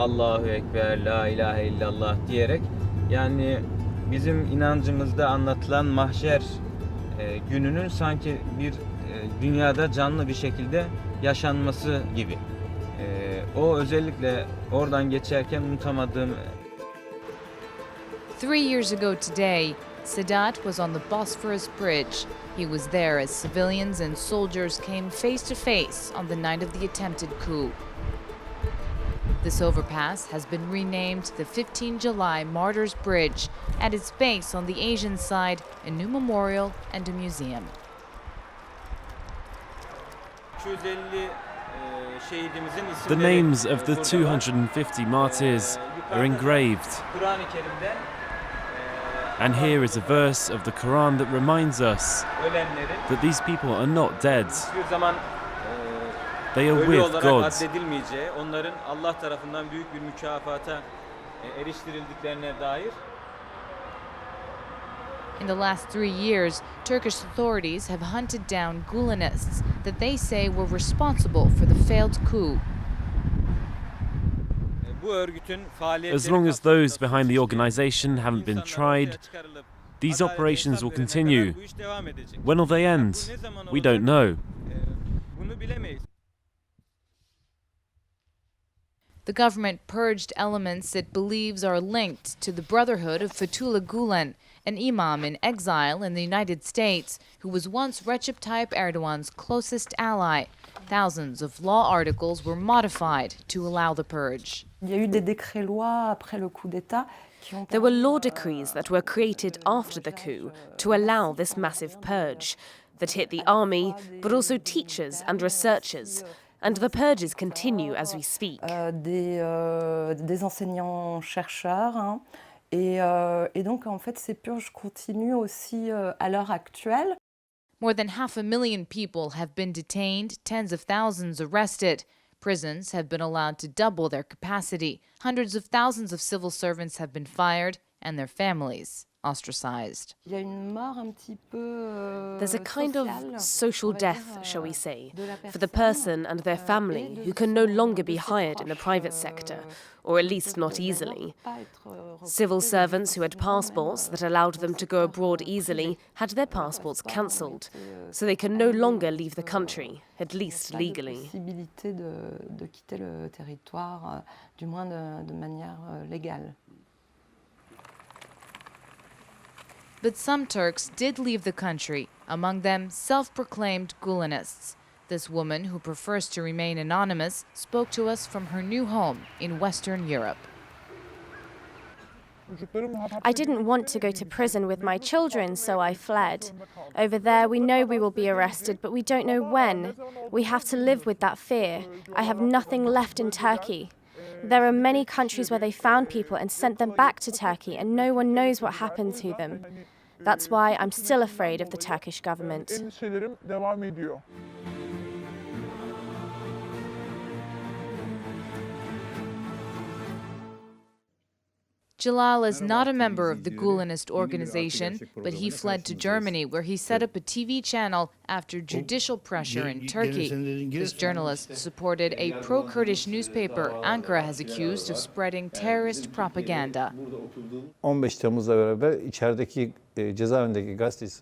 Allahu Ekber, La ilahe illallah diyerek, yani bizim inancımızda anlatılan mahşer gününün sanki bir dünyada canlı bir şekilde yaşanması gibi. O özellikle oradan geçerken unutamadığım. 3 years ago today, Sadat was on the Bosphorus Bridge. He was there as civilians and soldiers came face to face on the night of the attempted coup. This overpass has been renamed the 15 July Martyrs Bridge. At its base on the Asian side, a new memorial and a museum. The names of the 250 martyrs are engraved. And here is a verse of the Quran that reminds us that these people are not dead. They are with God. Onların Allah tarafından büyük bir mükafata eriştirildiklerine dair. In the last 3 years, Turkish authorities have hunted down Gulenists that they say were responsible for the failed coup. As long as those behind the organization haven't been tried, these operations will continue. When will they end? We don't know. The government purged elements it believes are linked to the Brotherhood of Fethullah Gulen, an imam in exile in the United States who was once Recep Tayyip Erdogan's closest ally. Thousands of law articles were modified to allow the purge. There were law decrees that were created after the coup to allow this massive purge that hit the army, but also teachers and researchers. And the purges continue as we speak. Des enseignants-chercheurs. Et donc, en fait, ces purges continuent aussi à l'heure actuelle. More than 500,000 people have been detained, tens of thousands arrested. Prisons have been allowed to double their capacity. Hundreds of thousands of civil servants have been fired and their families ostracized. There's a kind of social death, shall we say, for the person and their family who can no longer be hired in the private sector, or at least not easily. Civil servants who had passports that allowed them to go abroad easily had their passports cancelled, so they can no longer leave the country, at least legally. But some Turks did leave the country, among them self-proclaimed Gulenists. This woman, who prefers to remain anonymous, spoke to us from her new home in Western Europe. I didn't want to go to prison with my children, so I fled. Over there, we know we will be arrested, but we don't know when. We have to live with that fear. I have nothing left in Turkey. There are many countries where they found people and sent them back to Turkey, and no one knows what happened to them. That's why I'm still afraid of the Turkish government. Jalal is not a member of the Gulenist organization, but he fled to Germany, where he set up a TV channel after judicial pressure in Turkey. This journalist supported a pro-Kurdish newspaper Ankara has accused of spreading terrorist propaganda.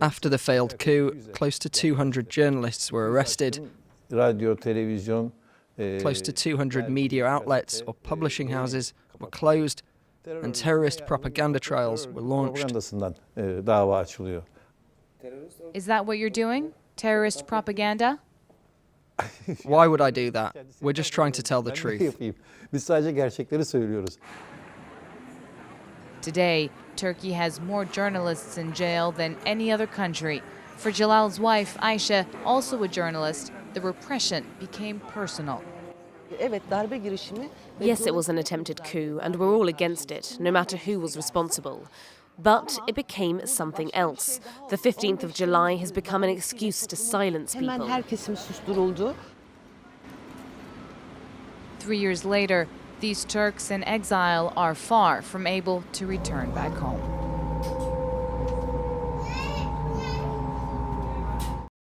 After the failed coup, close to 200 journalists were arrested. Close to 200 media outlets or publishing houses were closed, and terrorist propaganda trials were launched. Is that what you're doing? Terrorist propaganda? Why would I do that? We're just trying to tell the truth. Today, Turkey has more journalists in jail than any other country. For Jalal's wife, Aisha, also a journalist, the repression became personal. Yes, it was an attempted coup, and we're all against it, no matter who was responsible. But it became something else. The 15th of July has become an excuse to silence people. 3 years later, these Turks in exile are far from able to return back home.